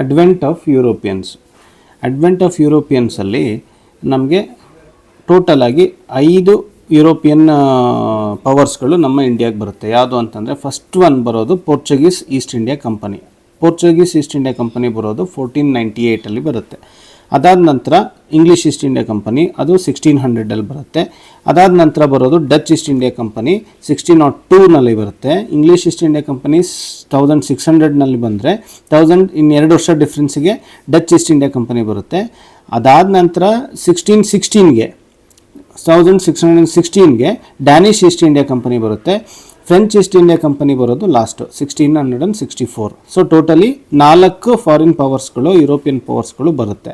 Advent of ಯುರೋಪಿಯನ್ಸಲ್ಲಿ ನಮಗೆ total ಆಗಿ 5 European ಪವರ್ಸ್ಗಳು ನಮ್ಮ ಇಂಡಿಯಾಗೆ ಬರುತ್ತೆ. ಯಾವುದು ಅಂತಂದರೆ ಫಸ್ಟ್ ಒನ್ ಬರೋದು Portuguese East India company. Portuguese East India company ಬರೋದು 1498 ಬರುತ್ತೆ. ಅದಾದ ನಂತರ ಇಂಗ್ಲೀಷ್ ಈಸ್ಟ್ ಇಂಡಿಯಾ ಕಂಪನಿ, ಅದು 1600 ಬರುತ್ತೆ. ಅದಾದ ನಂತರ ಬರೋದು ಡಚ್ ಈಸ್ಟ್ ಇಂಡಿಯಾ ಕಂಪನಿ 1602 ಬರುತ್ತೆ. ಇಂಗ್ಲೀಷ್ ಈಸ್ಟ್ ಇಂಡಿಯಾ ಕಂಪನಿ 1600 ಬಂದರೆ 1000 2 ವರ್ಷ ಡಿಫ್ರೆನ್ಸಿಗೆ ಡಚ್ ಈಸ್ಟ್ ಇಂಡಿಯಾ ಕಂಪನಿ ಬರುತ್ತೆ. ಅದಾದ ನಂತರ 1616ಗೆ ಡ್ಯಾನಿಷ್ ಈಸ್ಟ್ ಇಂಡಿಯಾ ಕಂಪನಿ ಬರುತ್ತೆ. ಫ್ರೆಂಚ್ ಈಸ್ಟ್ ಇಂಡಿಯಾ ಕಂಪನಿ ಬರೋದು ಲಾಸ್ಟು 1664. ಸೊ ಟೋಟಲಿ 4 ಫಾರಿನ್ ಪವರ್ಸ್ಗಳು, ಯುರೋಪಿಯನ್ ಪವರ್ಸ್ಗಳು ಬರುತ್ತೆ.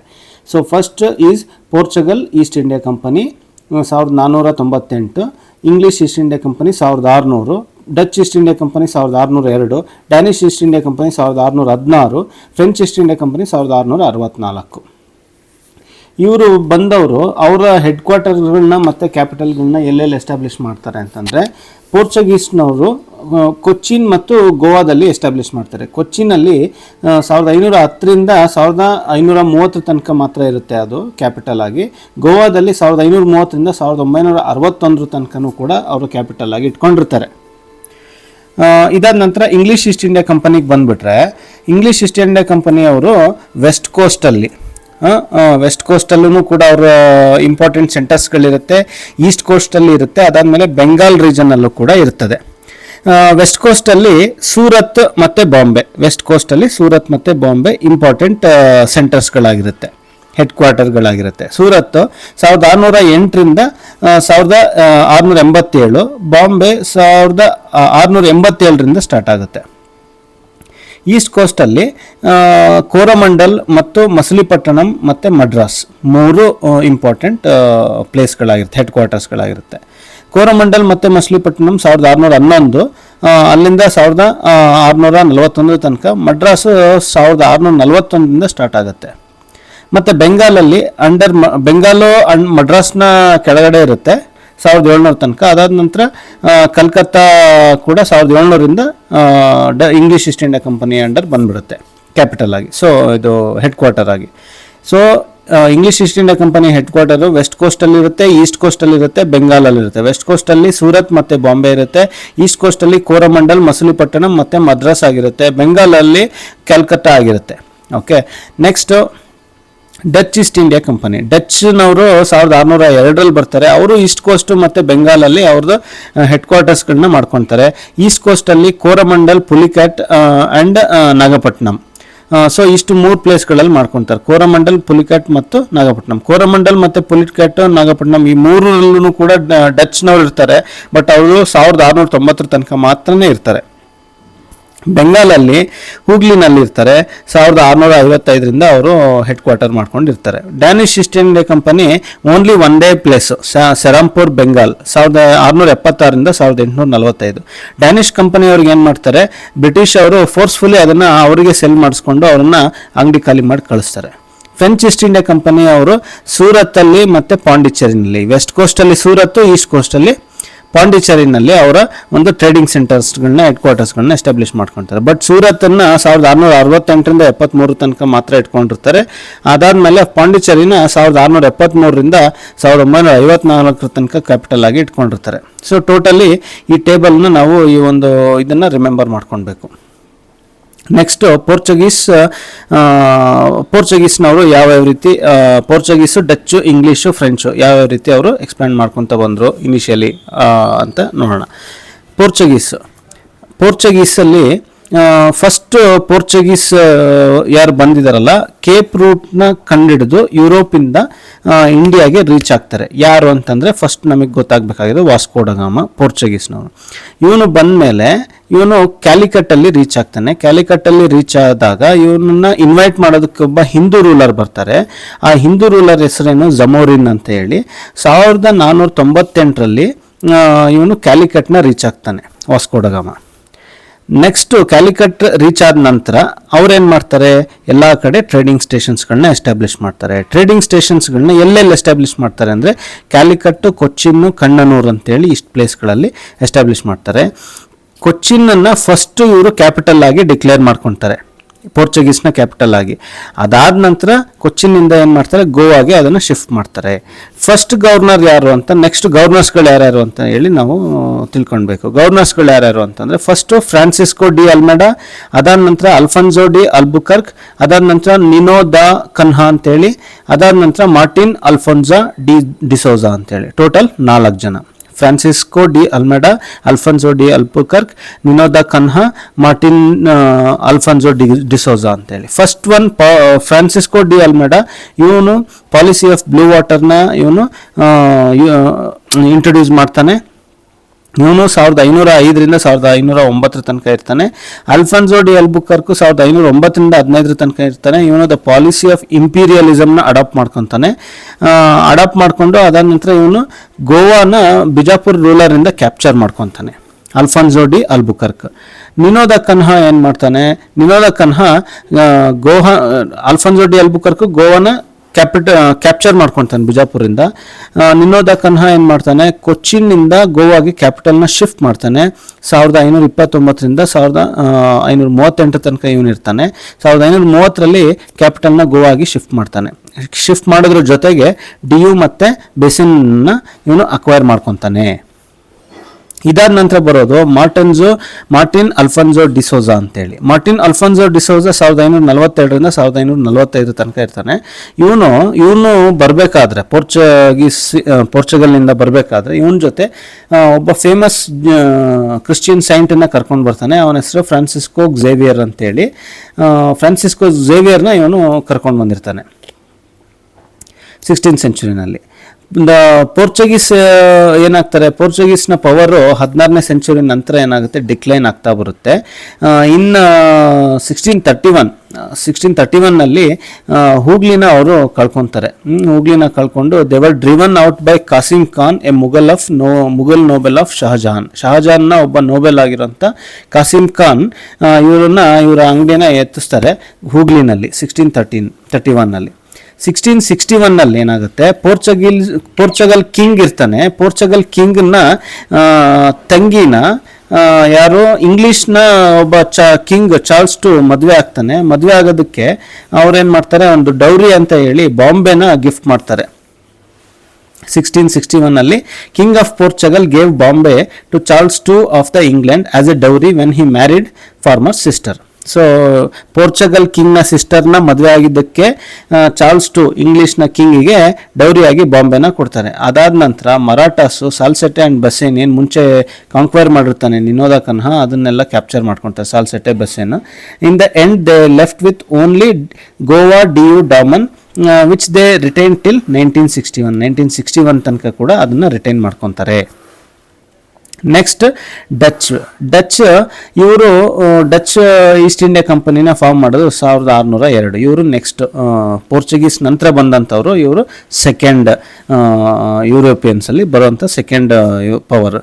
So first is Portugal East India company 1498, English East India company 1600, Dutch East India company 1602, Danish East India company 1616, French East India company 1664. ಇವರು ಬಂದವರು ಅವರ head ಕ್ವಾರ್ಟರ್ಗಳನ್ನ ಮತ್ತು ಕ್ಯಾಪಿಟಲ್ಗಳನ್ನ ಎಲ್ಲೆಲ್ಲಿ establish ಮಾಡ್ತಾರೆ ಅಂತಂದರೆ, ಪೋರ್ಚುಗೀಸ್ನವರು ಕೊಚ್ಚಿನ್ ಮತ್ತು ಗೋವಾದಲ್ಲಿ ಎಸ್ಟಾಬ್ಲಿಷ್ ಮಾಡ್ತಾರೆ. ಕೊಚ್ಚಿನಲ್ಲಿ 1510ರಿಂದ 1530 ತನಕ ಮಾತ್ರ ಇರುತ್ತೆ ಅದು ಕ್ಯಾಪಿಟಲ್ ಆಗಿ. ಗೋವಾದಲ್ಲಿ 1530ರಿಂದ 1961 ತನಕನೂ ಕೂಡ ಅವರು ಕ್ಯಾಪಿಟಲ್ ಆಗಿ ಇಟ್ಕೊಂಡಿರ್ತಾರೆ. ಇದಾದ ನಂತರ ಇಂಗ್ಲೀಷ್ ಈಸ್ಟ್ ಇಂಡಿಯಾ ಕಂಪನಿಗೆ ಬಂದುಬಿಟ್ರೆ, ಇಂಗ್ಲೀಷ್ ಈಸ್ಟ್ ಇಂಡಿಯಾ ಕಂಪನಿಯವರು ವೆಸ್ಟ್ ಕೋಸ್ಟಲ್ಲೂ ಕೂಡ ಅವರ ಇಂಪಾರ್ಟೆಂಟ್ ಸೆಂಟರ್ಸ್ಗಳಿರುತ್ತೆ. ಈಸ್ಟ್ ಕೋಸ್ಟಲ್ಲಿ ಇರುತ್ತೆ. ಅದಾದಮೇಲೆ ಬೆಂಗಾಲ್ ರೀಜನಲ್ಲೂ ಕೂಡ ಇರ್ತದೆ. ವೆಸ್ಟ್ ಕೋಸ್ಟಲ್ಲಿ ಸೂರತ್ ಮತ್ತು ಬಾಂಬೆ ಇಂಪಾರ್ಟೆಂಟ್ ಸೆಂಟರ್ಸ್ಗಳಾಗಿರುತ್ತೆ, ಹೆಡ್ ಕ್ವಾರ್ಟರ್ಗಳಾಗಿರುತ್ತೆ. ಸೂರತ್ 1608ರಿಂದ 1687, ಬಾಂಬೆ 1687ರಿಂದ ಸ್ಟಾರ್ಟ್ ಆಗುತ್ತೆ. ಈಸ್ಟ್ ಕೋಸ್ಟಲ್ಲಿ ಕೋರಮಂಡಲ್ ಮತ್ತು ಮಸಲಿಪಟ್ಟಣಂ ಮತ್ತು ಮಡ್ರಾಸ್ 3 ಇಂಪಾರ್ಟೆಂಟ್ ಪ್ಲೇಸ್ಗಳಾಗಿರುತ್ತೆ, ಹೆಡ್ ಕ್ವಾರ್ಟರ್ಸ್ಗಳಾಗಿರುತ್ತೆ. ಕೋರಮಂಡಲ್ ಮತ್ತು ಮಸಲಿಪಟ್ಟಣಂ 1611, ಅಲ್ಲಿಂದ 1641 ತನಕ. ಮಡ್ರಾಸ್ 1641ರಿಂದ ಸ್ಟಾರ್ಟ್ ಆಗುತ್ತೆ. ಮತ್ತು ಬೆಂಗಾಲಲ್ಲಿ ಬೆಂಗಾಲು ಮಡ್ರಾಸ್ನ ಕೆಳಗಡೆ ಇರುತ್ತೆ 1700 ತನಕ. ಅದಾದ ನಂತರ ಕಲ್ಕತ್ತಾ ಕೂಡ 1700ರಿಂದ English East India company under ಬಂದ್ಬಿಡುತ್ತೆ ಕ್ಯಾಪಿಟಲ್ ಆಗಿ, ಸೊ ಇದು ಹೆಡ್ ಕ್ವಾರ್ಟರ್ ಆಗಿ. So English East India company head quarter west ಕೋಸ್ಟಲ್ಲಿ ಇರುತ್ತೆ, ಈಸ್ಟ್ ಕೋಸ್ಟಲ್ಲಿ ಇರುತ್ತೆ, ಬೆಂಗಾಲಲ್ಲಿ ಇರುತ್ತೆ. ವೆಸ್ಟ್ ಕೋಸ್ಟಲ್ಲಿ ಸೂರತ್ ಮತ್ತು ಬಾಂಬೆ ಇರುತ್ತೆ. ಈಸ್ಟ್ ಕೋಸ್ಟಲ್ಲಿ ಕೋರಮಂಡಲ್, ಮಸಲಿಪಟ್ಟಣಂ ಮತ್ತು ಮದ್ರಾಸ್ ಆಗಿರುತ್ತೆ. ಬೆಂಗಾಲಲ್ಲಿ ಕಲ್ಕತ್ತಾ ಆಗಿರುತ್ತೆ. Okay, next Dutch East India company. ಡಚ್ನವರು 1602 ಬರ್ತಾರೆ. ಅವರು ಈಸ್ಟ್ ಕೋಸ್ಟ್ ಮತ್ತು ಬೆಂಗಾಲಲ್ಲಿ ಅವ್ರದ್ದು ಹೆಡ್ ಕ್ವಾರ್ಟರ್ಸ್ಗಳನ್ನ ಮಾಡ್ಕೊತಾರೆ. ಈಸ್ಟ್ ಕೋಸ್ಟಲ್ಲಿ ಕೋರಮಂಡಲ್, ಪುಲಿಕ್ಯಾಟ್ ಆ್ಯಂಡ್ ನಾಗಪಟ್ಟಣಂ. ಸೊ ಇಷ್ಟು 3 ಪ್ಲೇಸ್ಗಳಲ್ಲಿ ಮಾಡ್ಕೊತಾರೆ, ಕೋರಮಂಡಲ್, ಪುಲಿಕ್ಯಾಟ್ ಮತ್ತು ನಾಗಪಟ್ಟಣಂ. ಕೋರಮಂಡಲ್ ಮತ್ತು ಪುಲಿಕ್ಯಾಟ್, ನಾಗಪಟ್ಟಣಂ ಈ 3ರಲ್ಲೂ ಕೂಡ ಡಚ್ನವ್ರು ಇರ್ತಾರೆ. ಬಟ್ ಅವರು 1690 ತನಕ ಮಾತ್ರನೇ ಇರ್ತಾರೆ. ಬೆಂಗಾಲಲ್ಲಿ ಹೂಗ್ಲಿನಲ್ಲಿ ಇರ್ತಾರೆ. 1655ರಿಂದ ಅವರು ಹೆಡ್ ಕ್ವಾರ್ಟರ್ ಮಾಡ್ಕೊಂಡಿರ್ತಾರೆ. Danish East India company only one day place, Serampore, Bengal 1676ರಿಂದ 1845. ಡ್ಯಾನಿಷ್ ಕಂಪನಿಯವ್ರಿಗೆ ಏನು ಮಾಡ್ತಾರೆ, ಬ್ರಿಟಿಷ್ ಅವರು ಫೋರ್ಸ್ಫುಲಿ ಅದನ್ನು ಅವರಿಗೆ ಸೆಲ್ ಮಾಡಿಸ್ಕೊಂಡು ಅವರನ್ನ ಅಂಗಡಿ ಖಾಲಿ ಮಾಡಿ ಕಳಿಸ್ತಾರೆ. ಫ್ರೆಂಚ್ ಈಸ್ಟ್ ಇಂಡಿಯಾ ಕಂಪನಿ ಅವರು ಸೂರತ್ತಲ್ಲಿ ಮತ್ತು ಪಾಂಡಿಚೇರಿನಲ್ಲಿ, ವೆಸ್ಟ್ ಕೋಸ್ಟಲ್ಲಿ ಸೂರತ್ತು, ಈಸ್ಟ್ ಕೋಸ್ಟಲ್ಲಿ ಪಾಂಡಿಚೇರಿನಲ್ಲಿ ಅವರ ಒಂದು ಟ್ರೇಡಿಂಗ್ ಸೆಂಟರ್ಸ್ಗಳನ್ನ, ಹೆಡ್ ಕ್ವಾರ್ಟರ್ಸ್ಗಳನ್ನ ಎಸ್ಟಾಬ್ಲಿಷ್ ಮಾಡ್ಕೊತಾರೆ. ಬಟ್ ಸೂರತ್ತನ್ನು 1668ರಿಂದ 73 ತನಕ ಮಾತ್ರ ಇಟ್ಕೊಂಡಿರ್ತಾರೆ. ಅದಾದಮೇಲೆ ಪಾಂಡಿಚೇರಿನ 1673ರಿಂದ 1954 ತನಕ ಕ್ಯಾಪಿಟಲ್ ಆಗಿ ಇಟ್ಕೊಂಡಿರ್ತಾರೆ. ಸೊ ಟೋಟಲಿ ಈ ಟೇಬಲ್ನ ನಾವು ಈ ಒಂದು ಇದನ್ನು ರಿಮೆಂಬರ್ ಮಾಡ್ಕೊಳ್ಬೇಕು. ನೆಕ್ಸ್ಟು ಪೋರ್ಚುಗೀಸ್ನವರು ಯಾವ್ಯಾವ ರೀತಿ, ಪೋರ್ಚುಗೀಸು, ಡಚ್ಚು, ಇಂಗ್ಲೀಷು, ಫ್ರೆಂಚು ಯಾವ್ಯಾವ ರೀತಿ ಅವರು ಎಕ್ಸ್ಪ್ಯಾಂಡ್ ಮಾಡ್ಕೊತ ಬಂದರು ಇನಿಷಿಯಲಿ ಅಂತ ನೋಡೋಣ. ಪೋರ್ಚುಗೀಸಲ್ಲಿ ಫಸ್ಟ್ ಪೋರ್ಚುಗೀಸ್ ಯಾರು ಬಂದಿದ್ದಾರಲ್ಲ, ಕೇಪ್ ರೂಟ್ನ ಕಂಡಿಡಿದು ಯುರೋಪಿಂದ ಇಂಡಿಯಾಗೆ ರೀಚ್ ಆಗ್ತಾರೆ. ಯಾರು ಅಂತಂದರೆ ಫಸ್ಟ್ ನಮಗೆ ಗೊತ್ತಾಗಬೇಕಾಗಿದೆ ವಾಸ್ಕೋ ಡ ಗಾಮ, ಪೋರ್ಚುಗೀಸ್ನವರು. ಇವನು ಬಂದ ಮೇಲೆ ಇವನು ಕ್ಯಾಲಿಕಟ್ಟಲ್ಲಿ ರೀಚ್ ಆಗ್ತಾನೆ. ಕ್ಯಾಲಿಕಟ್ಟಲ್ಲಿ ರೀಚ್ ಆದಾಗ ಇವನನ್ನ ಇನ್ವೈಟ್ ಮಾಡೋದಕ್ಕೆ ಒಬ್ಬ ಹಿಂದೂ ರೂಲರ್ ಬರ್ತಾರೆ. ಆ ಹಿಂದೂ ರೂಲರ್ ಹೆಸರೇನು ಜಮೋರಿನ್ ಅಂತ ಹೇಳಿ. 1498ರಲ್ಲಿ ಇವನು ಕ್ಯಾಲಿಕಟ್ನ ರೀಚ್ ಆಗ್ತಾನೆ ವಾಸ್ಕೋ ಡ ಗಾಮ. ನೆಕ್ಸ್ಟು ಕ್ಯಾಲಿಕಟ್ ರೀಚ್ ಆದ ನಂತರ ಅವ್ರೇನು ಮಾಡ್ತಾರೆ, ಎಲ್ಲ ಕಡೆ ಟ್ರೇಡಿಂಗ್ ಸ್ಟೇಷನ್ಸ್ಗಳನ್ನ ಎಸ್ಟಾಬ್ಲಿಷ್ ಮಾಡ್ತಾರೆ. ಟ್ರೇಡಿಂಗ್ ಸ್ಟೇಷನ್ಸ್ಗಳನ್ನ ಎಲ್ಲೆಲ್ಲಿ ಎಸ್ಟಾಬ್ಲಿಷ್ ಮಾಡ್ತಾರೆ ಅಂದರೆ ಕ್ಯಾಲಿಕಟ್ಟು, ಕೊಚ್ಚಿನ್ನು, ಕಣ್ಣನೂರು ಅಂತೇಳಿ ಇಷ್ಟು ಪ್ಲೇಸ್ಗಳಲ್ಲಿ ಎಸ್ಟಾಬ್ಲಿಷ್ ಮಾಡ್ತಾರೆ. ಕೊಚ್ಚಿನನ್ನು ಫಸ್ಟು ಇವರು ಕ್ಯಾಪಿಟಲ್ ಆಗಿ ಡಿಕ್ಲೇರ್ ಮಾಡ್ಕೊತಾರೆ. ಪೋರ್ಚುಗೀಸ್ನ ಕ್ಯಾಪಿಟಲ್ ಆಗಿ. ಅದಾದ ನಂತರ ಕೊಚ್ಚಿನಿಂದ ಏನು ಮಾಡ್ತಾರೆ, ಗೋವಾಗೆ ಅದನ್ನು ಶಿಫ್ಟ್ ಮಾಡ್ತಾರೆ. ಫಸ್ಟ್ ಗವರ್ನರ್ ಯಾರು ಅಂತ, ನೆಕ್ಸ್ಟ್ ಗವರ್ನರ್ಸ್ಗಳು ಯಾರ್ಯಾರು ಅಂತ ಹೇಳಿ ನಾವು ತಿಳ್ಕೊಳ್ಬೇಕು. ಗವರ್ನರ್ಸ್ಗಳು ಯಾರ್ಯಾರು ಅಂತಂದರೆ, ಫಸ್ಟು ಫ್ರಾನ್ಸಿಸ್ಕೋ ಡಿ ಅಲ್ಮೆಡಾ, ಅದಾದ ನಂತರ ಅಲ್ಫನ್ಸೋ ಡಿ ಅಲ್ಬುಕರ್ಕ್, ಅದಾದ ನಂತರ ನಿನೋ ದ ಕನ್ಹಾ ಅಂತೇಳಿ, ಅದಾದ ನಂತರ ಮಾರ್ಟಿನ್ ಅಲ್ಫೋನ್ಸಾ ಡಿ ಡಿಸೋಜಾ ಅಂತೇಳಿ, ಟೋಟಲ್ 4 ಜನ. Francisco de Almeida, Alfonso de Albuquerque, Nino da Cunha, Martin Alfonso de Souza ಅಂತೇಳಿ. First one Francisco de Almeida, ಇವನು ಪಾಲಿಸಿ ಆಫ್ ಬ್ಲೂ ವಾಟರ್ನ ಇವನು ಇಂಟ್ರೊಡ್ಯೂಸ್ ಮಾಡ್ತಾನೆ. ಇವನು 1505ರಿಂದ 1509 ತನಕ ಇರ್ತಾನೆ. ಅಲ್ಫನ್ಸೋ ಡಿ ಅಲ್ಬುಕರ್ಕ್ 1509ರಿಂದ 15 ತನಕ ಇರ್ತಾನೆ. ಇವನು ದ ಪಾಲಿಸಿ ಆಫ್ ಇಂಪೀರಿಯಲಿಸಮ್ನ ಅಡಾಪ್ಟ್ ಮಾಡ್ಕೊತಾನೆ. ಅಡಾಪ್ಟ್ ಮಾಡ್ಕೊಂಡು ಅದಾದ ನಂತರ ಇವನು ಗೋವಾನ ಬಿಜಾಪುರ್ ರೂಲರಿಂದ ಕ್ಯಾಪ್ಚರ್ ಮಾಡ್ಕೊತಾನೆ, Alfonso de Albuquerque. Nino da Cunha ಏನು ಮಾಡ್ತಾನೆ, Nino da Cunha Alfonso de Albuquerque ಗೋವಾನ ಕ್ಯಾಪ್ಚರ್ ಮಾಡ್ಕೊತಾನೆ ಬಿಜಾಪುರಿಂದ. ನಿನೋ ದ ಕನ್ಹಾ ಏನು ಮಾಡ್ತಾನೆ, ಕೊಚ್ಚಿನಿಂದ ಗೋವಾಗೆ ಕ್ಯಾಪಿಟಲ್ನ ಶಿಫ್ಟ್ ಮಾಡ್ತಾನೆ. 1529ರಿಂದ 1538 ತನಕ ಇವನು ಇರ್ತಾನೆ. 1530ರಲ್ಲಿ ಕ್ಯಾಪಿಟಲ್ನ ಗೋವಾಗೆ ಶಿಫ್ಟ್ ಮಾಡ್ತಾನೆ. ಶಿಫ್ಟ್ ಮಾಡೋದ್ರ ಜೊತೆಗೆ ಡಿಯು ಮತ್ತು ಬೆಸಿನ್ನ ಇವನು ಅಕ್ವೈರ್ ಮಾಡ್ಕೊತಾನೆ. ಇದಾದ ನಂತರ ಬರೋದು ಮಾರ್ಟಿನ್ ಅಲ್ಫನ್ಸೋ ಡಿಸೋಜಾ ಅಂತೇಳಿ. ಮಾರ್ಟಿನ್ ಅಲ್ಫನ್ಸೋ ಡಿಸೋಜಾ 1542ರಿಂದ 1545 ತನಕ ಇರ್ತಾನೆ. ಇವನು ಬರಬೇಕಾದ್ರೆ ಪೋರ್ಚುಗಲ್ನಿಂದ ಬರಬೇಕಾದ್ರೆ ಇವನ ಜೊತೆ ಒಬ್ಬ ಫೇಮಸ್ ಕ್ರಿಶ್ಚಿಯನ್ ಸೈಂಟನ್ನು ಕರ್ಕೊಂಡು ಬರ್ತಾನೆ. ಅವನ ಹೆಸರು ಫ್ರಾನ್ಸಿಸ್ಕೋ ಝೇವಿಯರ್ ಅಂತೇಳಿ. ಫ್ರಾನ್ಸಿಸ್ಕೋ ಝೇವಿಯರ್ನ ಇವನು ಕರ್ಕೊಂಡು ಬಂದಿರ್ತಾನೆ 16th ಸೆಂಚುರಿನಲ್ಲಿ. ಪೋರ್ಚುಗೀಸ್ ಏನಾಗ್ತಾರೆ, ಪೋರ್ಚುಗೀಸ್ನ ಪವರು 16ನೇ ಸೆಂಚುರಿ ನಂತರ ಏನಾಗುತ್ತೆ, ಡಿಕ್ಲೈನ್ ಆಗ್ತಾ ಬರುತ್ತೆ. ಇನ್ನು 1631ನಲ್ಲಿ ಹೂಗ್ಲಿನ ಅವರು ಕಳ್ಕೊತಾರೆ. ಹೂಗ್ಲಿನ ಕಳ್ಕೊಂಡು they were driven out by Qasim Khan, a Mughal noble of ಶಹಜಹಾನ್ನ ಒಬ್ಬ ನೋಬೆಲ್ ಆಗಿರೋಂಥ ಕಾಸಿಂ ಖಾನ್ ಇವರ ಅಂಗಡಿನ ಎತ್ತಿಸ್ತಾರೆ ಹೂಗ್ಲಿನಲ್ಲಿ 1631ನಲ್ಲಿ. 1661ನಲ್ಲಿ ಏನಾಗುತ್ತೆ, ಪೋರ್ಚುಗಲ್ ಕಿಂಗ್ ಇರ್ತಾನೆ. ಪೋರ್ಚುಗಲ್ ಕಿಂಗ್ನ ತಂಗಿನ ಯಾರು ಇಂಗ್ಲೀಷ್ನ ಒಬ್ಬ ಕಿಂಗ್ ಚಾರ್ಲ್ಸ್ II ಮದುವೆ ಆಗ್ತಾನೆ. ಮದುವೆ ಆಗೋದಕ್ಕೆ ಅವ್ರೇನು ಮಾಡ್ತಾರೆ, ಒಂದು ಡೌರಿ ಅಂತ ಹೇಳಿ ಬಾಂಬೆನ ಗಿಫ್ಟ್ ಮಾಡ್ತಾರೆ. 1661ನಲ್ಲಿ king of Portugal gave Bombay to Charles II of the England as a dowry when he married former sister. So Portugal ಕಿಂಗ್ನ ಸಿಸ್ಟರ್ನ ಮದುವೆ ಆಗಿದ್ದಕ್ಕೆ ಚಾರ್ಲ್ಸ್ II ಇಂಗ್ಲೀಷ್ನ ಕಿಂಗಿಗೆ ಡೌರಿಯಾಗಿ ಬಾಂಬೆನ ಕೊಡ್ತಾರೆ. ಅದಾದ ನಂತರ ಮರಾಠಾಸು ಸಾಲ್ಸೆಟೆ ಆ್ಯಂಡ್ ಬಸೇನ್ ಏನು ಮುಂಚೆ ಕಾಂಕ್ವೈರ್ ಮಾಡಿರ್ತಾನೆ ನಿನೋ ದ ಕನ್ಹಾ, ಅದನ್ನೆಲ್ಲ ಕ್ಯಾಪ್ಚರ್ ಮಾಡ್ಕೊತಾರೆ Salsette Bassein. In the end they left with only Goa Diu Daman which they retain till 1961 ತನಕ ಕೂಡ ಅದನ್ನು ರಿಟೈನ್ ಮಾಡ್ಕೊತಾರೆ. ನೆಕ್ಸ್ಟ್ ಡಚ್ ಇವರು ಡಚ್ ಈಸ್ಟ್ ಇಂಡಿಯಾ ಕಂಪನಿನ ಫಾರ್ಮ್ ಮಾಡೋದು 1602. ಇವರು ನೆಕ್ಸ್ಟ್ ಪೋರ್ಚುಗೀಸ್ ನಂತರ ಬಂದಂಥವ್ರು. ಇವರು ಸೆಕೆಂಡ್ ಯುರೋಪಿಯನ್ಸಲ್ಲಿ ಬರುವಂಥ ಸೆಕೆಂಡ್ ಪವರ್.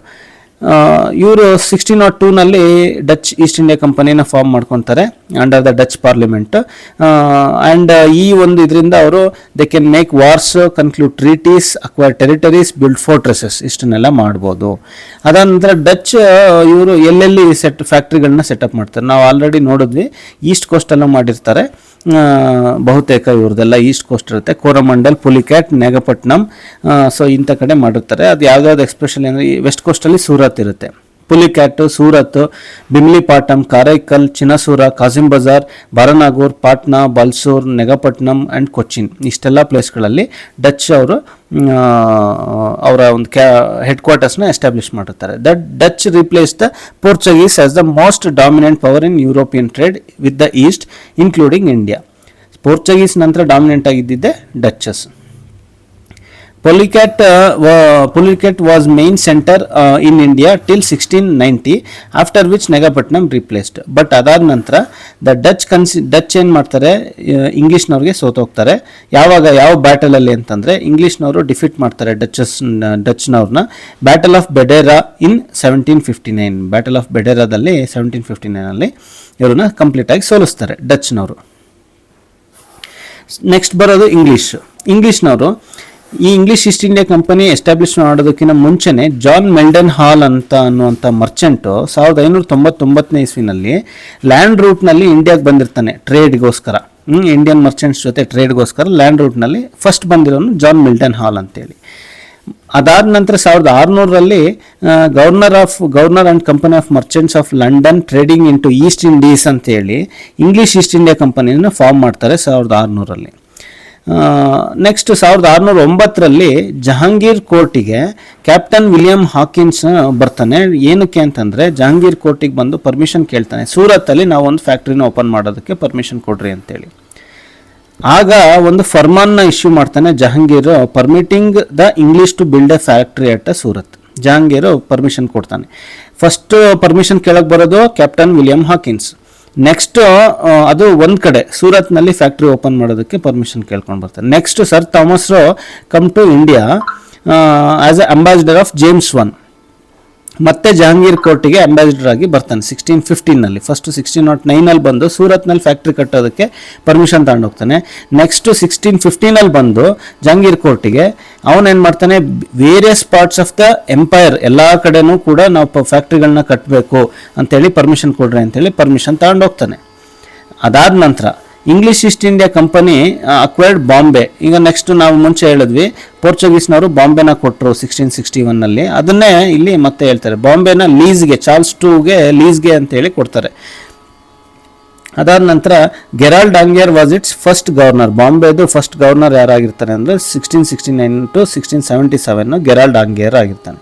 ಇವರು 1602ನಲ್ಲಿ ಡಚ್ ಈಸ್ಟ್ ಇಂಡಿಯಾ ಕಂಪನಿನ ಫಾರ್ಮ್ ಮಾಡ್ಕೊತಾರೆ under the Dutch parliament. And ಈ ಒಂದು ಇದರಿಂದ ಅವರು they can make wars, conclude treaties, acquire territories, build fortresses, ಇಷ್ಟನ್ನೆಲ್ಲ ಮಾಡ್ಬೋದು. ಅದಾದ ನಂತರ ಡಚ್ ಇವರು ಎಲ್ಲೆಲ್ಲಿ ಫ್ಯಾಕ್ಟ್ರಿಗಳನ್ನ ಸೆಟಪ್ ಮಾಡ್ತಾರೆ. ನಾವು ಆಲ್ರೆಡಿ ನೋಡಿದ್ವಿ, ಈಸ್ಟ್ ಕೋಸ್ಟಲ್ಲೂ ಮಾಡಿರ್ತಾರೆ ಬಹುತೇಕ. ಇವ್ರದ್ದೆಲ್ಲ ಈಸ್ಟ್ ಕೋಸ್ಟ್ ಇರುತ್ತೆ, ಕೋರಮಂಡಲ್, ಪುಲಿಕ್ಯಾಟ್, ನಾಗಪಟ್ಟಣಂ, ಸೊ ಇಂಥ ಕಡೆ ಮಾಡಿರ್ತಾರೆ. ಅದು ಯಾವ್ದಾವ್ದು ಎಕ್ಸ್ಪೆಷಲಿ ಅಂದರೆ ವೆಸ್ಟ್ ಕೋಸ್ಟಲ್ಲಿ ಸೂರತ್ ಇರುತ್ತೆ. ಪುಲಿಕ್ಯಾಟ್, ಸೂರತ್, ಬಿಮ್ಲಿಪಾಟಂ, ಕಾರೈಕಲ್, ಚಿನಸೂರ, ಕಾಸಿಂ ಬಜಾರ್, ಬಾರಾನಾಗೂರ್, ಪಾಟ್ನಾ, ಬಲ್ಸೂರ್, ನೆಗಪಟ್ನಂ ಆ್ಯಂಡ್ ಕೊಚ್ಚಿನ್, ಇಷ್ಟೆಲ್ಲ ಪ್ಲೇಸ್ಗಳಲ್ಲಿ ಡಚ್ ಅವರು ಅವರ ಒಂದು ಹೆಡ್ ಕ್ವಾರ್ಟರ್ಸ್ನ ಎಸ್ಟಾಬ್ಲಿಷ್ ಮಾಡಿರ್ತಾರೆ. That Dutch replace the Portuguese as the most dominant power in European trade with the East including India. Portuguese ನಂತರ dominant ಆಗಿದ್ದಿದ್ದೆ ಡಚಸ್. Pulicat was main center in India till 1690, after which Nagapatnam replaced. But ಅದಾದ ನಂತರ the Dutch ಏನು ಮಾಡ್ತಾರೆ, ಇಂಗ್ಲೀಷ್ನವ್ರಿಗೆ ಸೋತೋಗ್ತಾರೆ. ಯಾವ ಬ್ಯಾಟಲಲ್ಲಿ ಅಂತಂದರೆ ಇಂಗ್ಲೀಷ್ನವರು defeat ಮಾಡ್ತಾರೆ ಡಚ್ನವ್ರನ್ನ. Battle of Bedara in 1759. Battle of ಬೆಡೇರಾದಲ್ಲಿ 1759 ಇವ್ರನ್ನ ಕಂಪ್ಲೀಟಾಗಿ ಸೋಲಿಸ್ತಾರೆ ಡಚ್ನವರು. ನೆಕ್ಸ್ಟ್ ಬರೋದು ಇಂಗ್ಲೀಷ್ನವರು. ಈ English East India company establish ಮಾಡೋದಕ್ಕಿಂತ ಮುಂಚೆನೆ ಜಾನ್ ಮೆಲ್ಡನ್ ಹಾಲ್ ಅಂತ ಅನ್ನುವಂಥ ಮರ್ಚೆಂಟು 1599 ಇಸ್ವಿನಲ್ಲಿ ಲ್ಯಾಂಡ್ ರೂಟ್ನಲ್ಲಿ ಇಂಡಿಯಾಗೆ ಬಂದಿರ್ತಾನೆ ಟ್ರೇಡ್ಗೋಸ್ಕರ. ಇಂಡಿಯನ್ ಮರ್ಚೆಂಟ್ಸ್ ಜೊತೆ ಟ್ರೇಡ್ಗೋಸ್ಕರ ಲ್ಯಾಂಡ್ ರೂಟ್ನಲ್ಲಿ ಫಸ್ಟ್ ಬಂದಿರೋನು ಜಾನ್ ಮಿಲ್ಟನ್ ಹಾಲ್ ಅಂತೇಳಿ. ಅದಾದ ನಂತರ 1600ರಲ್ಲಿ governor and company of merchants of London trading into East Indies ಅಂತೇಳಿ ಇಂಗ್ಲೀಷ್ ಈಸ್ಟ್ ಇಂಡಿಯಾ ಕಂಪನಿನ ಫಾರ್ಮ್ ಮಾಡ್ತಾರೆ 1600ರಲ್ಲಿ. ನೆಕ್ಸ್ಟ್ 1609ರಲ್ಲಿ ಜಹಾಂಗೀರ್ ಕೋರ್ಟಿಗೆ ಕ್ಯಾಪ್ಟನ್ ವಿಲಿಯಂ ಹಾಕಿನ್ಸ್ ಬರ್ತಾನೆ. ಏನಕ್ಕೆ ಅಂತಂದರೆ ಜಹಾಂಗೀರ್ ಕೋರ್ಟಿಗೆ ಬಂದು ಪರ್ಮಿಷನ್ ಕೇಳ್ತಾನೆ, ಸೂರತ್ತಲ್ಲಿ ನಾವು ಒಂದು ಫ್ಯಾಕ್ಟ್ರಿನ ಓಪನ್ ಮಾಡೋದಕ್ಕೆ ಪರ್ಮಿಷನ್ ಕೊಡ್ರಿ ಅಂತೇಳಿ. ಆಗ ಒಂದು ಫರ್ಮಾನ್ನ ಇಶ್ಯೂ ಮಾಡ್ತಾನೆ Jahangir, permitting the English to build a factory at Surat. Jahangir permission ಕೊಡ್ತಾನೆ. ಫಸ್ಟ್ ಪರ್ಮಿಷನ್ ಕೇಳಕ್ಕೆ ಬರೋದು ಕ್ಯಾಪ್ಟನ್ ವಿಲಿಯಂ ಹಾಕಿನ್ಸ್. ನೆಕ್ಸ್ಟ್ ಅದು ಒಂದು ಕಡೆ ಸೂರತ್ನಲ್ಲಿ ಫ್ಯಾಕ್ಟ್ರಿ ಓಪನ್ ಮಾಡೋದಕ್ಕೆ ಪರ್ಮಿಷನ್ ಕೇಳ್ಕೊಂಡು ಬರ್ತಾರೆ. Next sir Thomas Roe come to India as a ambassador of James one. ಮತ್ತೆ ಜಹಾಂಗೀರ್ ಕೋರ್ಟಿಗೆ ಅಂಬಾಸಿಡರ್ ಆಗಿ ಬರ್ತಾನೆ 1615ನಲ್ಲಿ. ಫಸ್ಟ್ 1609ನಲ್ಲಿ ಬಂದು ಸೂರತ್ನಲ್ಲಿ ಫ್ಯಾಕ್ಟ್ರಿ ಕಟ್ಟೋದಕ್ಕೆ ಪರ್ಮಿಷನ್ ತಗೊಂಡೋಗ್ತಾನೆ. ನೆಕ್ಸ್ಟ್ 1615ನಲ್ಲಿ ಬಂದು ಜಹಾಂಗೀರ್ ಕೋರ್ಟಿಗೆ ಅವನೇನು ಮಾಡ್ತಾನೆ, various parts of the empire ಎಲ್ಲ ಕಡೆನೂ ಕೂಡ ನಾವು ಫ್ಯಾಕ್ಟ್ರಿಗಳನ್ನ ಕಟ್ಟಬೇಕು ಅಂತೇಳಿ ಪರ್ಮಿಷನ್ ಕೊಡ್ರಿ ಅಂತೇಳಿ ಪರ್ಮಿಷನ್ ತಗೊಂಡೋಗ್ತಾನೆ. ಅದಾದ ನಂತರ English East India company acquired Bombay. ಈಗ ನೆಕ್ಸ್ಟ್ ನಾವು ಮುಂಚೆ ಹೇಳಿದ್ವಿ ಪೋರ್ಚುಗೀಸ್ನವರು ಬಾಂಬೆನ ಕೊಟ್ಟರು 1661ನಲ್ಲಿ. ಅದನ್ನೇ ಇಲ್ಲಿ ಮತ್ತೆ ಹೇಳ್ತಾರೆ, ಬಾಂಬೆನ ಲೀಸ್ಗೆ, ಚಾರ್ಲ್ಸ್ ಟೂಗೆ ಲೀಸ್ಗೆ ಅಂತೇಳಿ ಕೊಡ್ತಾರೆ. ಅದಾದ ನಂತರ Gerald Aungier was its first governor. ಬಾಂಬೆದು ಫಸ್ಟ್ ಗವರ್ನರ್ ಯಾರಾಗಿರ್ತಾರೆ ಅಂದರೆ 1669 to 1677 ಗೆರಾಲ್ಡ್ ಆಂಗಿಯರ್ ಆಗಿರ್ತಾನೆ.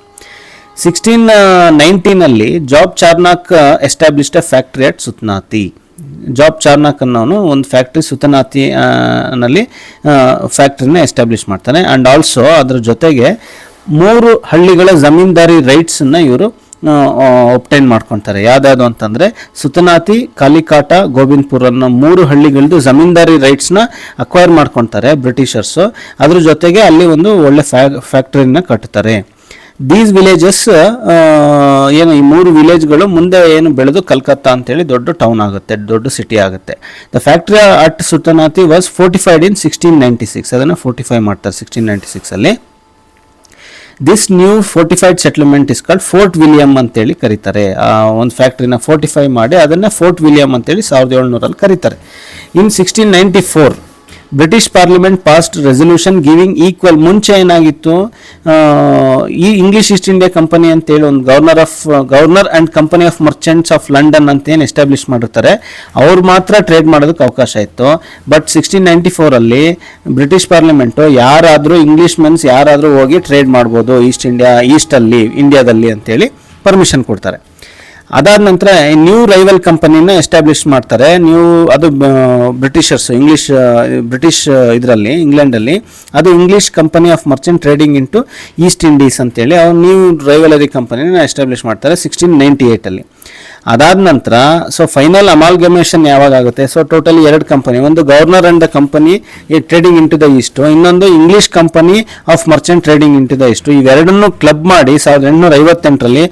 1619ನಲ್ಲಿ Job Charnock established a factory at Sutanati. Job Charnock ಅನ್ನೋನು ಒಂದು ಫ್ಯಾಕ್ಟ್ರಿ ಸುತನಾತಿ ನಲ್ಲಿ ಫ್ಯಾಕ್ಟ್ರಿನ ಎಸ್ಟಾಬ್ಲಿಷ್ ಮಾಡ್ತಾನೆ. ಆ್ಯಂಡ್ ಆಲ್ಸೋ ಅದರ ಜೊತೆಗೆ 3 ಹಳ್ಳಿಗಳ ಜಮೀನ್ದಾರಿ ರೈಟ್ಸನ್ನು ಇವರು ಒಬ್ಟೈನ್ ಮಾಡ್ಕೊತಾರೆ. ಯಾವ್ದಾವುದು ಅಂತಂದರೆ ಸುತನಾತಿ, ಕಾಲಿಕಾಟ, ಗೋವಿಂದಪುರ ಅನ್ನೋ 3 ಹಳ್ಳಿಗಳದ್ದು ಜಮೀನ್ದಾರಿ ರೈಟ್ಸ್ನ ಅಕ್ವೈರ್ ಮಾಡ್ಕೊತಾರೆ ಬ್ರಿಟಿಷರ್ಸು. ಅದ್ರ ಜೊತೆಗೆ ಅಲ್ಲಿ ಒಂದು ಒಳ್ಳೆ ಫ್ಯಾಕ್ಟ್ರಿನ ಕಟ್ತಾರೆ. ದೀಸ್ ವಿಲೇಜಸ್ ಏನು ಈ 3 ವಿಲೇಜ್ಗಳು ಮುಂದೆ ಏನು ಬೆಳೆದು ಕಲ್ಕತ್ತಾ ಅಂತೇಳಿ ದೊಡ್ಡ ಟೌನ್ ಆಗುತ್ತೆ, ದೊಡ್ಡ ಸಿಟಿ ಆಗುತ್ತೆ. The factory at Sutanati was fortified in 1696. ಅದನ್ನು ಫೋರ್ಟಿಫೈ ಮಾಡ್ತಾರೆ 1696ಅಲ್ಲಿ. This new fortified settlement is called Fort William ಅಂತೇಳಿ ಕರೀತಾರೆ. ಒಂದು ಫ್ಯಾಕ್ಟ್ರಿನ ಫೋರ್ಟಿಫೈ ಮಾಡಿ ಅದನ್ನು ಫೋರ್ಟ್ ವಿಲಿಯಂ ಅಂತೇಳಿ 1700ರಲ್ಲಿ ಕರೀತಾರೆ. ಇನ್ 1694 British parliament past resolution giving equal. ಮುಂಚೆ ಏನಾಗಿತ್ತು, ಈ ಇಂಗ್ಲಿಷ್ ಈಸ್ಟ್ ಇಂಡಿಯಾ ಕಂಪನಿ ಅಂತೇಳಿ ಒಂದು governor and company of merchants of London ಅಂತ ಏನು ಎಸ್ಟಾಬ್ಲಿಷ್ ಮಾಡಿರ್ತಾರೆ, ಅವ್ರು ಮಾತ್ರ ಟ್ರೇಡ್ ಮಾಡೋದಕ್ಕೆ ಅವಕಾಶ ಇತ್ತು. ಬಟ್ 1694ಅಲ್ಲಿ ಬ್ರಿಟಿಷ್ ಪಾರ್ಲಿಮೆಂಟು ಯಾರಾದರೂ ಇಂಗ್ಲೀಷ್ ಮೆನ್ಸ್ ಯಾರಾದರೂ ಹೋಗಿ ಟ್ರೇಡ್ ಮಾಡ್ಬೋದು ಈಸ್ಟಲ್ಲಿ ಇಂಡಿಯಾದಲ್ಲಿ ಅಂತೇಳಿ ಪರ್ಮಿಷನ್ ಕೊಡ್ತಾರೆ. ಅದಾದ ನಂತರ ನ್ಯೂ ರೈವಲ್ ಕಂಪನಿನ ಎಸ್ಟಾಬ್ಲಿಷ್ ಮಾಡ್ತಾರೆ. ಅದು ಬ್ರಿಟಿಷ್ ಇದರಲ್ಲಿ ಇಂಗ್ಲೆಂಡಲ್ಲಿ ಅದು English company of merchant trading into East Indies ಅಂತೇಳಿ ಅವ್ರು ನ್ಯೂ ರೈವಲರಿ ಕಂಪನಿನ ಎಸ್ಟಾಬ್ಲಿಷ್ ಮಾಡ್ತಾರೆ 1698ಅಲ್ಲಿ. ಅದಾದ ನಂತರ ಫೈನಲ್ ಅಮಾಲ್ಗಮೇಷನ್ ಯಾವಾಗ ಆಗುತ್ತೆ, ಟೋಟಲಿ 2 ಕಂಪನಿ, ಒಂದು governor and the company trading into the East, ಇನ್ನೊಂದು English company of merchant trading into the East. ಇವೆರಡನ್ನು ಕ್ಲಬ್ ಮಾಡಿ 1858ರಲ್ಲಿ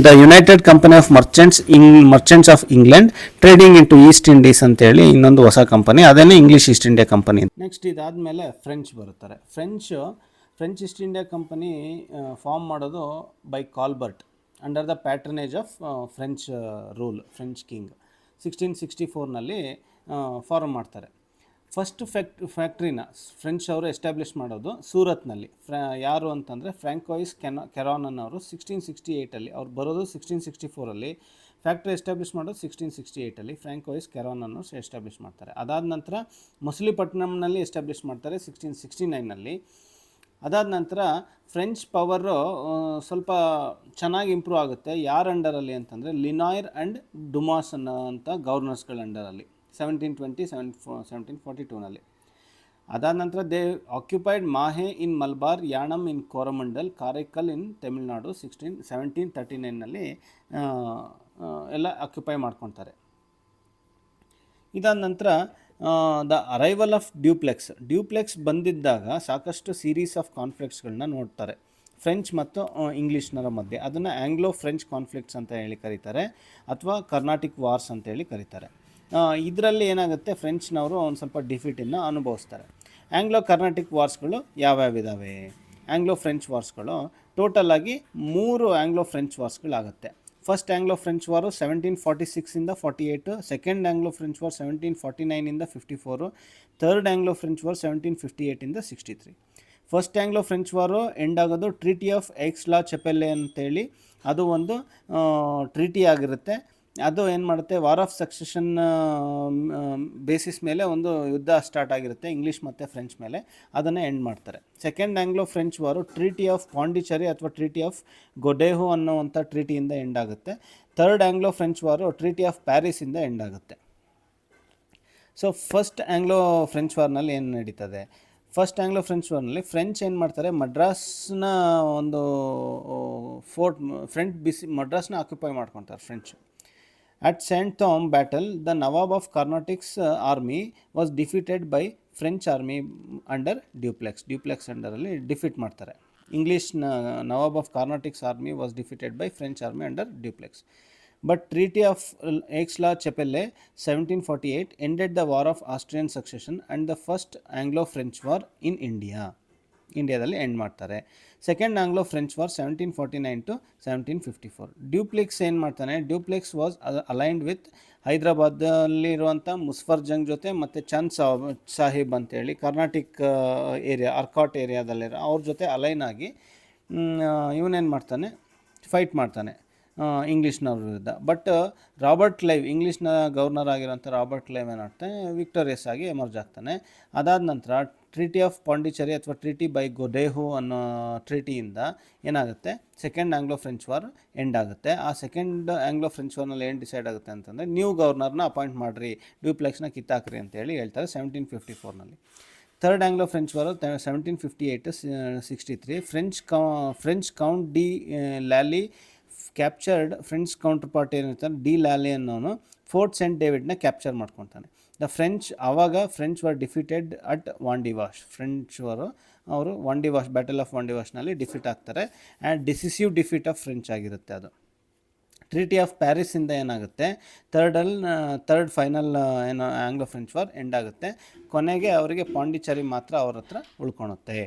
the United company of merchants of England trading into East Indies ಅಂತೇಳಿ ಇನ್ನೊಂದು ಹೊಸ ಕಂಪನಿ, ಅದೇನೇ English East India company. Next ಇದಾದಮೇಲೆ French ಬರುತ್ತಾರೆ. French East India company form ಮಾಡೋದು by Colbert under the patronage of French rule, French king 1664ನಲ್ಲಿ form ಮಾಡ್ತಾರೆ. First ಫ್ಯಾಕ್ಟ್ರಿನ French ಅವರು establish ಮಾಡೋದು ಸೂರತ್ನಲ್ಲಿ. ಯಾರು ಅಂತಂದರೆ ಫ್ರಾಂಕೋಯಿಸ್ ಕೆರಾನ್ ಅನ್ನೋರು 1668ಅಲ್ಲಿ, ಅವ್ರು ಬರೋದು 1664ಅಲ್ಲಿ, ಫ್ಯಾಕ್ಟ್ರಿ ಎಸ್ಟಾಬ್ಲಿಷ್ ಮಾಡೋದು 1668ಅಲ್ಲಿ. ಫ್ರಾಂಕೋಯಿಸ್ ಕೆರಾನ್ ಅನ್ನೋರು ಎಸ್ಟಾಬ್ಲಿಷ್ ಮಾಡ್ತಾರೆ. ಅದಾದ ನಂತರ ಮಸೂಲಿಪಟ್ನಂನಲ್ಲಿ ಎಸ್ಟಾಬ್ಲಿಷ್ ಮಾಡ್ತಾರೆ 1669ನಲ್ಲಿ. ಅದಾದ ನಂತರ ಫ್ರೆಂಚ್ ಪವರು ಸ್ವಲ್ಪ ಚೆನ್ನಾಗಿ ಇಂಪ್ರೂವ್ ಆಗುತ್ತೆ. ಯಾರ ಅಂಡರಲ್ಲಿ ಅಂತಂದರೆ ಲಿನಾಯ್ರ್ ಆ್ಯಂಡ್ ಡುಮಾಸ್ ಅನ್ನೋಂಥ ಗವರ್ನರ್ಸ್ಗಳ ಅಂಡರಲ್ಲಿ 1720 1742ನಲ್ಲಿ. ಅದಾದ ನಂತರ ದೇ ಆಕ್ಯುಪೈಡ್ ಮಾಹೆ ಇನ್ ಮಲ್ಬಾರ್, ಯಾಣಮ್ ಇನ್ ಕೋರಮಂಡಲ್, ಕಾರೈಕಲ್ ಇನ್ ತಮಿಳ್ನಾಡು 1739ನಲ್ಲಿ ಎಲ್ಲ ಆಕ್ಯುಪೈ ಮಾಡ್ಕೊತಾರೆ. ಇದಾದ ನಂತರ ದ ಅರೈವಲ್ ಆಫ್ ಡ್ಯೂಪ್ಲೆಕ್ಸ್ ಬಂದಿದ್ದಾಗ ಸಾಕಷ್ಟು ಸೀರೀಸ್ ಆಫ್ ಕಾನ್ಫ್ಲಿಕ್ಟ್ಸ್ಗಳನ್ನ ನೋಡ್ತಾರೆ ಫ್ರೆಂಚ್ ಮತ್ತು ಇಂಗ್ಲೀಷ್ನರ ಮಧ್ಯೆ. ಅದನ್ನು ಆಂಗ್ಲೋ ಫ್ರೆಂಚ್ ಕಾನ್ಫ್ಲಿಕ್ಟ್ಸ್ ಅಂತ ಹೇಳಿ ಕರೀತಾರೆ, ಅಥವಾ ಕರ್ನಾಟಿಕ್ ವಾರ್ಸ್ ಅಂತೇಳಿ ಕರೀತಾರೆ. ಇದರಲ್ಲಿ ಏನಾಗುತ್ತೆ, ಫ್ರೆಂಚ್ನವರು ಒಂದು ಸ್ವಲ್ಪ ಡಿಫೀಟನ್ನು ಅನುಭವಿಸ್ತಾರೆ. ಆಂಗ್ಲೋ ಕರ್ನಾಟಿಕ್ ವಾರ್ಸ್ಗಳು ಯಾವ್ಯಾವಿದ್ದಾವೆ? ಆಂಗ್ಲೋ ಫ್ರೆಂಚ್ ವಾರ್ಸ್ಗಳು ಟೋಟಲ್ ಆಗಿ 3 ಆಂಗ್ಲೋ ಫ್ರೆಂಚ್ ವಾರ್ಸ್ಗಳಾಗುತ್ತೆ. ಫಸ್ಟ್ ಆಂಗ್ಲೋ ಫ್ರೆಂಚ್ ವಾರು 1746ಇಂದ 48, ಸೆಕೆಂಡ್ ಆಂಗ್ಲೋ ಫ್ರೆಂಚ್ ವಾರ್ 1749ಇಂದ 54, ಥರ್ಡ್ ಆಂಗ್ಲೋ ಫ್ರೆಂಚ್ ವಾರ್ 1758ಇಂದ 63. First Anglo French war end ಆಗೋದು ಟ್ರೀಟಿ ಆಫ್ ಎಕ್ಸ್-ಲಾ ಚೆಪೆಲ್ಲೆ ಅಂತೇಳಿ, ಅದು ಒಂದು ಟ್ರೀಟಿ ಆಗಿರುತ್ತೆ. ಅದು ಏನು ಮಾಡುತ್ತೆ, ವಾರ್ ಆಫ್ ಸಕ್ಸೆಷನ್ ಬೇಸಿಸ್ ಮೇಲೆ ಒಂದು ಯುದ್ಧ ಸ್ಟಾರ್ಟ್ ಆಗಿರುತ್ತೆ ಇಂಗ್ಲೀಷ್ ಮತ್ತು ಫ್ರೆಂಚ್ ಮೇಲೆ, ಅದನ್ನೇ ಎಂಡ್ ಮಾಡ್ತಾರೆ. Second Anglo French war treaty of Pondicherry ಅಥವಾ ಟ್ರೀಟಿ ಆಫ್ ಗೊಡೆಹೋ ಅನ್ನೋವಂಥ ಟ್ರೀಟಿಯಿಂದ ಎಂಡ್ ಆಗುತ್ತೆ. Third Anglo French war treaty of ಪ್ಯಾರಿಸಿಂದ ಎಂಡ್ ಆಗುತ್ತೆ. ಸೊ ಫಸ್ಟ್ ಆಂಗ್ಲೋ ಫ್ರೆಂಚ್ ವಾರ್ನಲ್ಲಿ ಏನು ನಡೀತದೆ? ಫಸ್ಟ್ ಆಂಗ್ಲೋ ಫ್ರೆಂಚ್ ವಾರ್ನಲ್ಲಿ ಫ್ರೆಂಚ್ ಏನು ಮಾಡ್ತಾರೆ, ಮಡ್ರಾಸ್ನ ಒಂದು ಮಡ್ರಾಸ್ನ ಆಕ್ಯುಪೈ ಮಾಡ್ಕೊತಾರೆ French. At Saint Thom battle, the Nawab of Carnatic's army was defeated by French army under Dupleix. Dupleix ಅಂಡರಲ್ಲಿ ಡಿಫೀಟ್ ಮಾಡ್ತಾರೆ. English Nawab of Carnatic's army was defeated by French army under Dupleix. But Treaty of Aix-la-Chapelle 1748 ended the War of Austrian Succession and the first Anglo-French War in India. ಇಂಡಿಯಾದಲ್ಲಿ end ಮಾಡ್ತಾರೆ. Second Anglo French war 1749 to 1754. Dupleix ಏನು ಮಾಡ್ತಾನೆ, Dupleix was aligned with ಹೈದ್ರಾಬಾದಲ್ಲಿರುವಂಥ ಮುಸ್ಫರ್ ಜಂಗ್ ಜೊತೆ ಮತ್ತು ಚಂದ್ ಸಾಹಿಬ್ ಅಂತೇಳಿ Carnatic area Arcot ಏರಿಯಾದಲ್ಲಿರೋ ಅವ್ರ ಜೊತೆ ಅಲೈನ್ ಆಗಿ ಇವನೇನು ಮಾಡ್ತಾನೆ, ಫೈಟ್ ಮಾಡ್ತಾನೆ ಇಂಗ್ಲೀಷ್ನವ್ರ ವಿರುದ್ಧ. ಬಟ್ ರಾಬರ್ಟ್ ಕ್ಲೈವ್, ಇಂಗ್ಲೀಷ್ನ ಗವರ್ನರ್ ಆಗಿರೋಂಥ ರಾಬರ್ಟ್ ಕ್ಲೈವ್ ಏನಾಗ್ತಾನೆ, ವಿಕ್ಟೋರಿಯಸ್ ಆಗಿ ಎಮರ್ಜ್ ಆಗ್ತಾನೆ. ಅದಾದ ನಂತರ ಟ್ರೀಟಿ ಆಫ್ ಪಾಂಡಿಚೇರಿ ಅಥವಾ ಟ್ರೀಟಿ ಬೈ ಗೊಡೆಹೋ ಅನ್ನೋ ಟ್ರೀಟಿಯಿಂದ ಏನಾಗುತ್ತೆ, second Anglo French war end ಆಗುತ್ತೆ. ಆ ಸೆಕೆಂಡ್ ಆಂಗ್ಲೋ ಫ್ರೆಂಚ್ ವಾರ್ನಲ್ಲಿ ಏನು ಡಿಸೈಡ್ ಆಗುತ್ತೆ ಅಂತಂದರೆ, ನ್ಯೂ ಗವರ್ನರ್ನ ಅಪಾಯಿಂಟ್ ಮಾಡಿರಿ, ಡ್ಯೂಪ್ಲೆಕ್ಸ್ನ ಕಿತ್ತಾಕ್ರಿ ಅಂತೇಳಿ ಹೇಳ್ತಾರೆ 1754ನಲ್ಲಿ. Third Anglo French war 1758 63. French Count de Lally captured French counter party ಏನಿರ್ತಾರೆ ಡಿ ಲ್ಯಾಲಿ ಅನ್ನೋನು ಫೋರ್ಟ್ ಸೇಂಟ್ ಡೇವಿಡ್ನ ಕ್ಯಾಪ್ಚರ್ ಮಾಡ್ಕೊತಾನೆ. ಆವಾಗ French were defeated at Wandiwash. ಅವರು ವಾಂಡಿವಾಶ್, ಬ್ಯಾಟಲ್ ಆಫ್ ವಾಂಡಿವಾಶ್ನಲ್ಲಿ ಡಿಫೀಟ್ ಆಗ್ತಾರೆ. And decisive defeat of French ಆಗಿರುತ್ತೆ ಅದು. ಟ್ರೀಟಿ ಆಫ್ ಪ್ಯಾರಿಸಿಂದ ಏನಾಗುತ್ತೆ, ಥರ್ಡ್ ಫೈನಲ್ ಏನು ಆಂಗ್ಲೋ ಫ್ರೆಂಚ್ ವಾರ್ ಎಂಡ್ ಆಗುತ್ತೆ. ಕೊನೆಗೆ ಅವರಿಗೆ ಪಾಂಡಿಚೇರಿ ಮಾತ್ರ ಅವ್ರ ಹತ್ರ ಉಳ್ಕೊಳುತ್ತೆ.